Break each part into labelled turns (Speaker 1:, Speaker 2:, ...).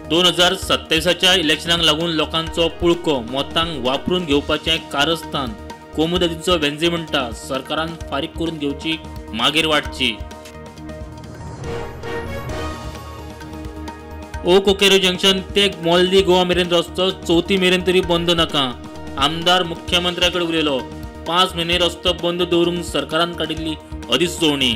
Speaker 1: 2027च्या इलेक्शनाक लागून लोकांचो पुळको मतांक वापरून घेवपाचें कारस्थान कोमुदतीचो वेंझे म्हणटा सरकारान फारीक करून घेवची मागीर वाटची। ओ कोकेरो जंक्शन ते मोल्दी गोवा मेरेन रस्तो 4थी मेरेन तरी बंद नाका। आमदार मुख्यमंत्र्याकडे उलयलो। 5 म्हयने रस्तो बंद दवरूंक सरकारान काडिल्ली अधिसुचोवणी।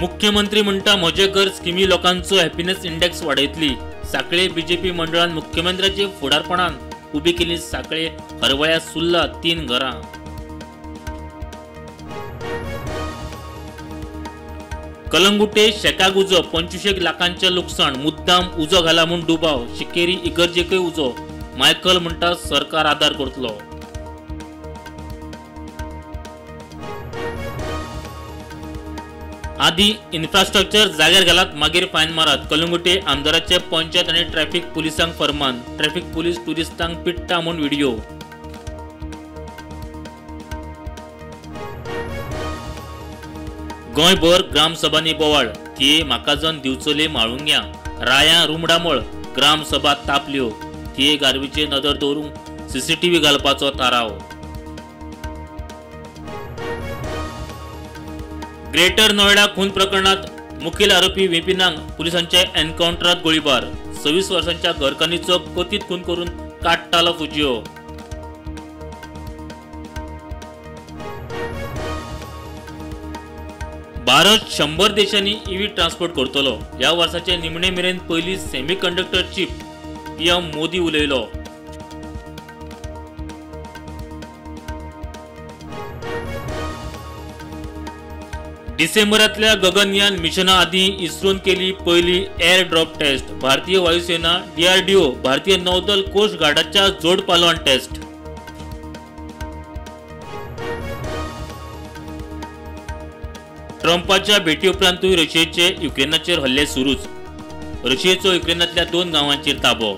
Speaker 1: मुख्यमंत्री म्हणटा म्हजे घर स्किमी लोकांचो हॅपीनेस इंडेक्स वाडयतली। साखळे बीजेपी मंडळान मुख्यमंत्र्याचे फुडारपणान उबी केली साखळे हरवळ्या सुल्ला 3 घरां। कलंगुटे शेकाक उजो 25 लाखांचे लुकसाण मुद्दाम उजो घाला म्हूण डुबाव शिकेरी इगर्जेकय उजो मायकल म्हणटा सरकार आदार करतलो। आदी इन्फ्रास्ट्रक्चर जाग्यार घालात मागीर फायन मारात कलंगुटे आमदाराचे पंचायत आनी ट्रॅफिक पुलिसांक फरमान। ट्रॅफिक पुलीस टुरिस्टांक पिट्टा म्हूण व्हिडिओ। गोंयभर ग्रामसभांनी बोवाळ थिये म्हाकाजन दिवचले माळुंग्या राया रुमडामळ ग्रामसभा तापल्यो थिये गारवीचे नदर दवरूंक सीसीटीव्ही घालपाचो थाराव। ग्रेटर नोएडा खून प्रकरणात मुखेल आरोपी विपिनांक पुलिसांच्या एन्काउंटरात गोळीबार। 26 वर्षांच्या घरकान्नीचो कथित खून करून काडटालो फुजिओ। भारत 100 देशांनी ईव्ही ट्रान्सपोर्ट करतलो। ह्या वर्साचे निमणे मेरेन पयली सेमीकंडक्टर चिप पीएम मोदी उलयलो। डिसेंबरांतल्या गगनयान मिशना आदी इस्रोन केली पयली एअर ड्रॉप टेस्ट। भारतीय वायुसेना डीआरडीओ भारतीय नौदल कोस्ट गार्डाच्या जोड पालवान टेस्ट। ट्रम्पाच्या भेटी उपरांतूय रशियेचे युक्रेनाचेर हल्ले सुरूच। रशियेचो युक्रेनांतल्या 2 गांवांचेर ताबो।